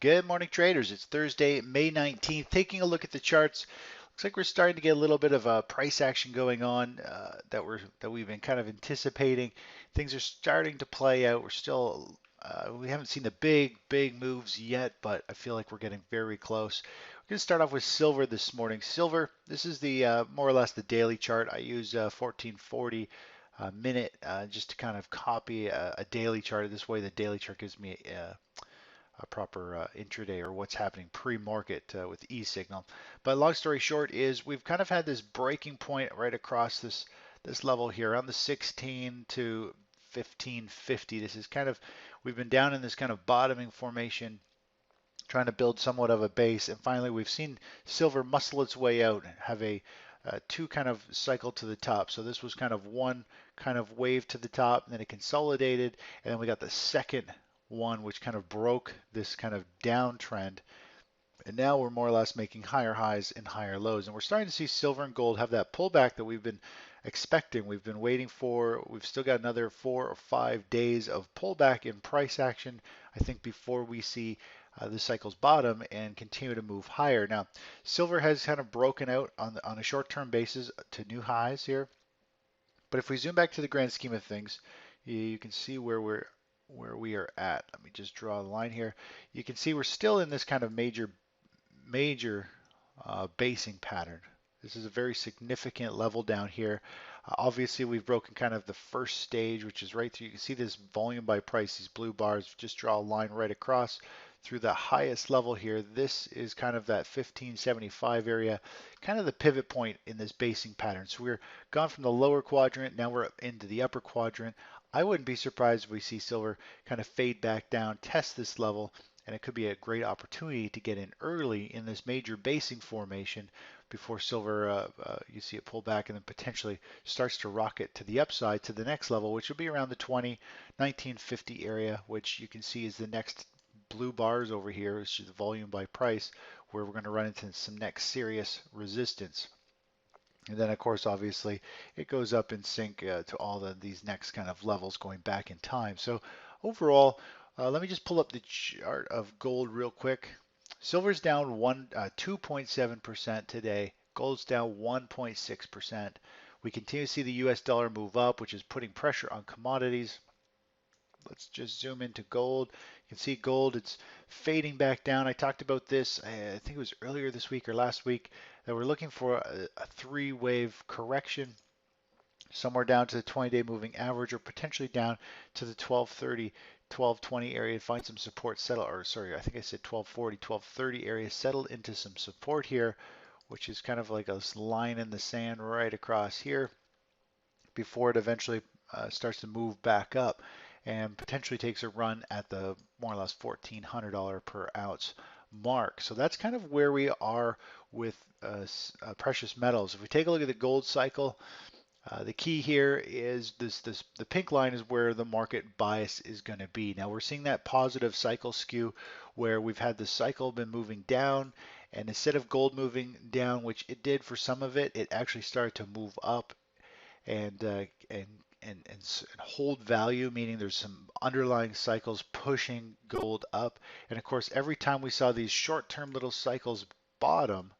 Good morning, traders. It's Thursday, May 19th. Taking a look at the charts, looks like we're starting to get a little bit of a price action going on that we've been kind of anticipating. Things are starting to play out. We haven't seen the big moves yet, but I feel like we're getting very close. We're going to start off with silver this morning. Silver, this is the more or less the daily chart. I use 1440 minute just to kind of copy a daily chart. This way, the daily chart gives me a proper intraday or what's happening pre-market with e-signal. But long story short is we've kind of had this breaking point right across this level here around the 16 to 1550. This is kind of we've been down in this kind of bottoming formation trying to build somewhat of a base, and finally we've seen silver muscle its way out, have a two kind of cycle to the top. So this was kind of one kind of wave to the top, and then it consolidated, and then we got the second one, which kind of broke this kind of downtrend. And now we're more or less making higher highs and higher lows. And we're starting to see silver and gold have that pullback that we've been expecting. We've been waiting for. We've still got another 4 or 5 days of pullback in price action, I think, before we see the cycle's bottom and continue to move higher. Now, silver has kind of broken out on a short-term basis to new highs here. But if we zoom back to the grand scheme of things, you can see where we are at. Let me just draw a line here. You can see we're still in this kind of major basing pattern. This is a very significant level down here. Obviously, we've broken kind of the first stage, which is right through. You can see this volume by price, these blue bars. Just draw a line right across through the highest level here. This is kind of that 1575 area, kind of the pivot point in this basing pattern. So we're gone from the lower quadrant, now we're into the upper quadrant. I wouldn't be surprised if we see silver kind of fade back down, test this level, and it could be a great opportunity to get in early in this major basing formation before silver, you see it pull back and then potentially starts to rocket to the upside to the next level, which will be around the 1950 area, which you can see is the next blue bars over here, which is the volume by price, where we're going to run into some next serious resistance. And then, of course, obviously, it goes up in sync to all these next kind of levels going back in time. So overall, let me just pull up the chart of gold real quick. Silver's down 2.7% today. Gold's down 1.6%. We continue to see the US dollar move up, which is putting pressure on commodities. Let's just zoom into gold. You can see gold, it's fading back down. I talked about this, I think it was earlier this week or last week, that we're looking for a three-wave correction somewhere down to the 20-day moving average or potentially down to the 1230, 1220 area. Find some support, settle, or sorry, I think I said 1240, 1230 area, settle into some support here, which is kind of like a line in the sand right across here before it eventually starts to move back up and potentially takes a run at the more or less $1,400 per ounce mark. So that's kind of where we are with precious metals. If we take a look at the gold cycle, the key here is the pink line is where the market bias is going to be. Now we're seeing that positive cycle skew where we've had the cycle been moving down, and instead of gold moving down, which it did for some of it, it actually started to move up and hold value, meaning there's some underlying cycles pushing gold up. And of course, every time we saw these short-term little cycles bottom,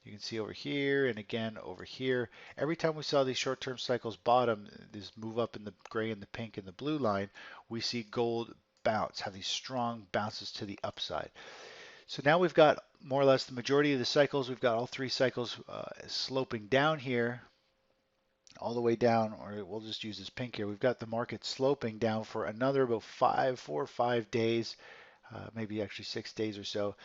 you can see over here and again over here, every time we saw these short-term cycles bottom, this move up in the gray and the pink and the blue line, we see gold bounce, have these strong bounces to the upside. So now we've got more or less the majority of the cycles, we've got all three cycles sloping down here, all the way down, or we'll just use this pink here. We've got the market sloping down for another about 4 or 5 days, maybe actually 6 days or so,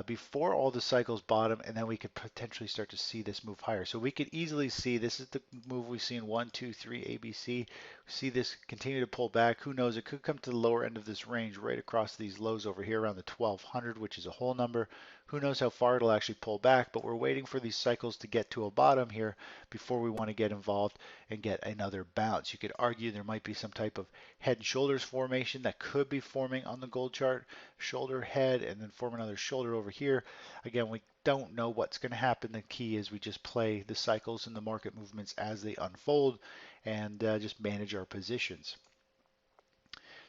before all the cycles bottom, and then we could potentially start to see this move higher. So we could easily see this is the move we've seen 1, 2, 3 ABC. See this continue to pull back. Who knows? It could come to the lower end of this range right across these lows over here around the 1200, which is a whole number. Who knows how far it'll actually pull back, but we're waiting for these cycles to get to a bottom here before we want to get involved and get another bounce. You could argue there might be some type of head and shoulders formation that could be forming on the gold chart, shoulder, head, and then form another shoulder over here. Again, we don't know what's going to happen. The key is we just play the cycles and the market movements as they unfold and just manage our positions.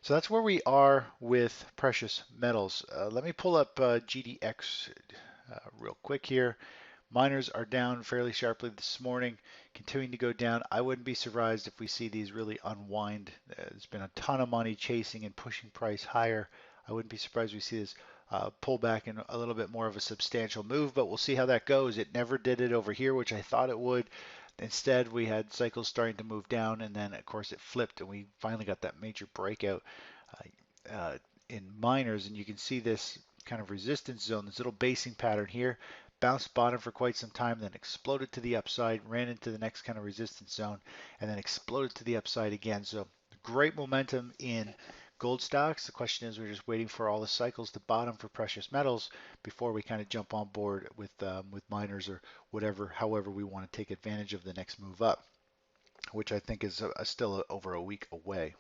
So that's where we are with precious metals. Let me pull up GDX real quick here. Miners are down fairly sharply this morning, continuing to go down. I wouldn't be surprised if we see these really unwind. There's been a ton of money chasing and pushing price higher. I wouldn't be surprised if we see this pull back in a little bit more of a substantial move, but we'll see how that goes. It never did it over here, which I thought it would. Instead, we had cycles starting to move down, and then of course it flipped, and we finally got that major breakout in miners, and you can see this kind of resistance zone, this little basing pattern here, bounced bottom for quite some time, then exploded to the upside, ran into the next kind of resistance zone, and then exploded to the upside again. So great momentum in gold stocks. The question is, we're just waiting for all the cycles to bottom for precious metals before we kind of jump on board with miners or whatever, however we want to take advantage of the next move up, which I think is still over a week away.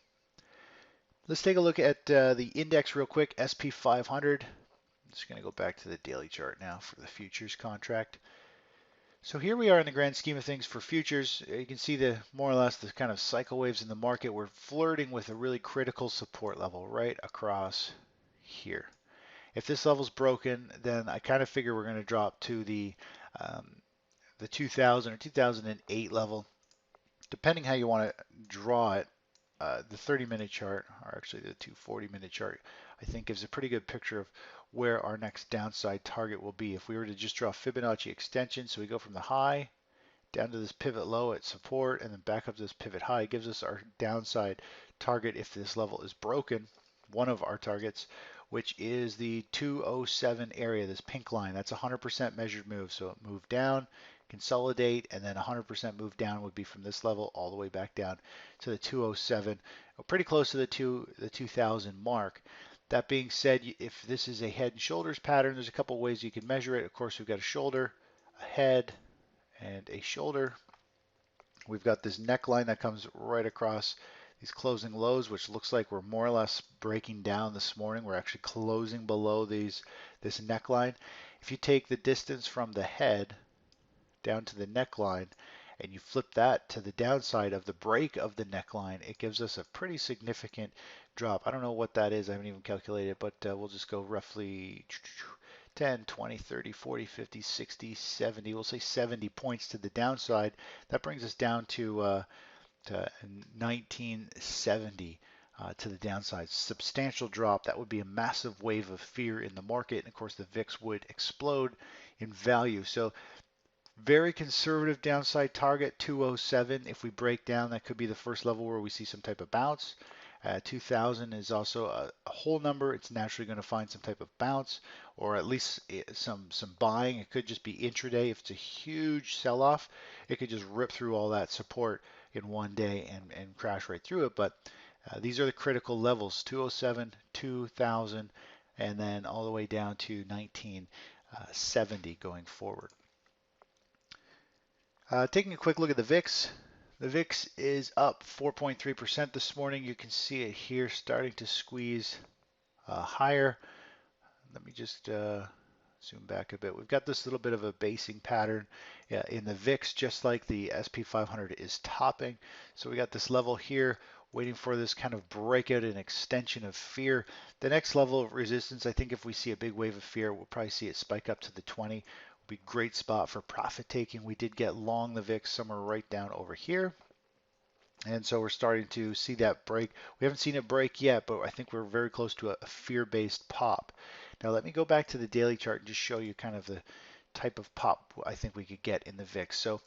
Let's take a look at the index real quick, SP 500. I'm just going to go back to the daily chart now for the futures contract. So here we are in the grand scheme of things for futures. You can see the more or less the kind of cycle waves in the market. We're flirting with a really critical support level right across here. If this level's broken, then I kind of figure we're going to drop to um, the 2000 or 2008 level, depending how you want to draw it. The 30-minute chart, or actually the 240-minute chart, I think gives a pretty good picture of where our next downside target will be. If we were to just draw Fibonacci extension, so we go from the high down to this pivot low at support and then back up to this pivot high, it gives us our downside target if this level is broken, one of our targets, which is the 207 area, this pink line. That's 100% measured move. So it moved down, consolidate, and then 100% move down would be from this level all the way back down to the 207, pretty close to the 2000 mark. That being said, if this is a head and shoulders pattern, there's a couple ways you can measure it. Of course, we've got a shoulder, a head, and a shoulder. We've got this neckline that comes right across these closing lows, which looks like we're more or less breaking down this morning. We're actually closing below this neckline. If you take the distance from the head down to the neckline and you flip that to the downside of the break of the neckline, it gives us a pretty significant drop. I don't know what that is. I haven't even calculated, but we'll just go roughly 10, 20, 30, 40, 50, 60, 70. We'll say 70 points to the downside. That brings us down to 1970 to the downside. Substantial drop. That would be a massive wave of fear in the market. And of course, the VIX would explode in value. So very conservative downside target, 207. If we break down, that could be the first level where we see some type of bounce. 2000 is also a whole number. It's naturally going to find some type of bounce or at least some buying. It could just be intraday. If it's a huge sell-off, it could just rip through all that support in one day and crash right through it. But these are the critical levels, 207, 2000, and then all the way down to 1970 going forward. Taking a quick look at the VIX. The VIX is up 4.3% this morning. You can see it here starting to squeeze higher. Let me just zoom back a bit. We've got this little bit of a basing pattern in the VIX, just like the SP 500 is topping. So we got this level here waiting for this kind of breakout and extension of fear. The next level of resistance, I think if we see a big wave of fear, we'll probably see it spike up to the 20. Be a great spot for profit taking. We did get long the VIX somewhere right down over here. And so we're starting to see that break. We haven't seen it break yet, but I think we're very close to a fear-based pop. Now let me go back to the daily chart and just show you kind of the type of pop I think we could get in the VIX. So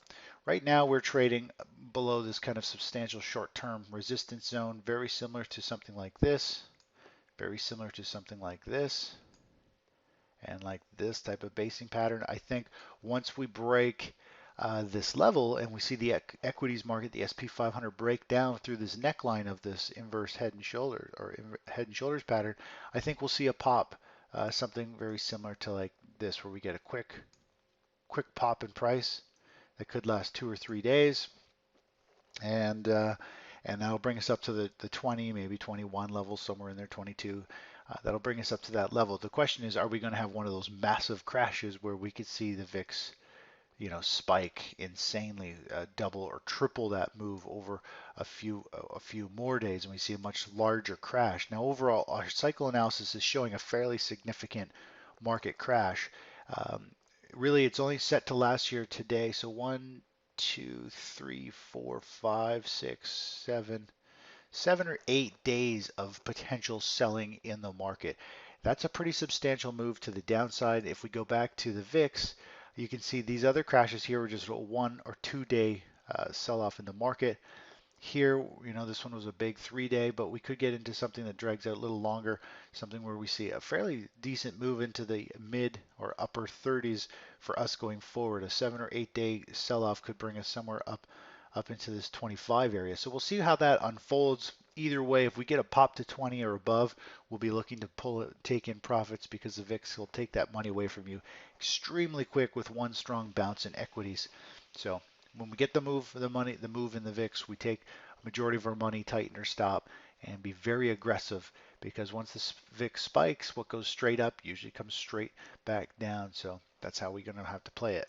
right now we're trading below this kind of substantial short-term resistance zone, very similar to something like this, very similar to something like this, and like this type of basing pattern. I think once we break this level and we see the equities market, the SP 500 break down through this neckline of this inverse head and shoulder or head and shoulders pattern, I think we'll see a pop, something very similar to like this, where we get a quick pop in price that could last 2 or 3 days, and that'll bring us up to the 20, maybe 21 level, somewhere in there, 22. That'll bring us up to that level. The question is, are we going to have one of those massive crashes where we could see the VIX spike insanely, double or triple that move over a few more days, and we see a much larger crash. Now, overall, our cycle analysis is showing a fairly significant market crash. Um, Really, it's only set to last year today. So 7 or 8 days of potential selling in the market. That's a pretty substantial move to the downside. If we go back to the VIX, you can see these other crashes here were just a 1 or 2 day sell-off in the market. Here, this one was a big 3 day, but we could get into something that drags out a little longer, something where we see a fairly decent move into the mid or upper 30s for us going forward. A 7 or 8 day sell-off could bring us somewhere up into this 25 area. So we'll see how that unfolds. Either way, if we get a pop to 20 or above, we'll be looking to take in profits because the VIX will take that money away from you extremely quick with one strong bounce in equities. So when we get the move in the VIX, we take a majority of our money, tighten or stop, and be very aggressive because once this VIX spikes, what goes straight up usually comes straight back down. So that's how we're going to have to play it.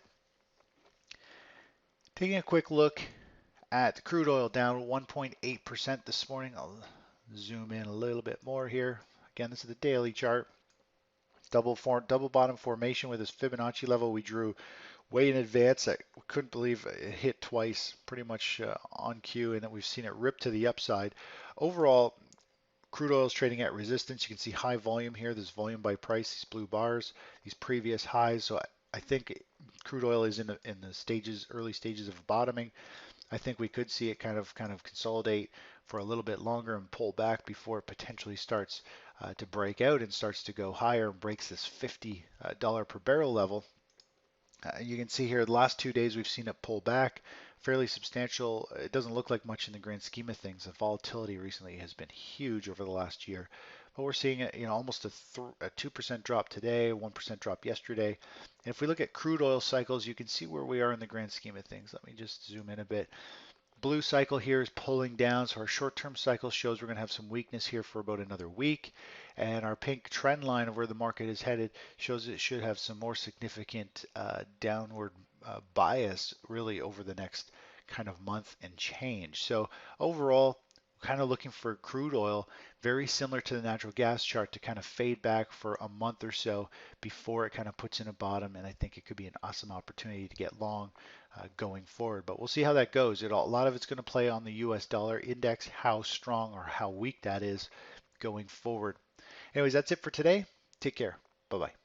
Taking a quick look at crude oil, down 1.8% this morning. I'll zoom in a little bit more here. Again, this is the daily chart. Double bottom formation with this Fibonacci level we drew way in advance. I couldn't believe it hit twice, pretty much on cue, and that we've seen it rip to the upside. Overall, crude oil is trading at resistance. You can see high volume here. There's volume by price, these blue bars, these previous highs. So I think crude oil is in the early stages of bottoming. I think we could see it kind of consolidate for a little bit longer and pull back before it potentially starts to break out and starts to go higher and breaks this $50 per barrel level. You can see here the last 2 days we've seen it pull back fairly substantial. It doesn't look like much in the grand scheme of things. The volatility recently has been huge over the last year, but we're seeing it, almost a 2% drop today, 1% drop yesterday. And if we look at crude oil cycles, you can see where we are in the grand scheme of things. Let me just zoom in a bit. Blue cycle here is pulling down, so our short-term cycle shows we're going to have some weakness here for about another week. And our pink trend line of where the market is headed shows it should have some more significant downward bias really over the next kind of month and change. So overall, kind of looking for crude oil, very similar to the natural gas chart, to kind of fade back for a month or so before it kind of puts in a bottom. And I think it could be an awesome opportunity to get long going forward. But we'll see how that goes. A lot of it's going to play on the US dollar index, how strong or how weak that is going forward. Anyways, that's it for today. Take care. Bye bye.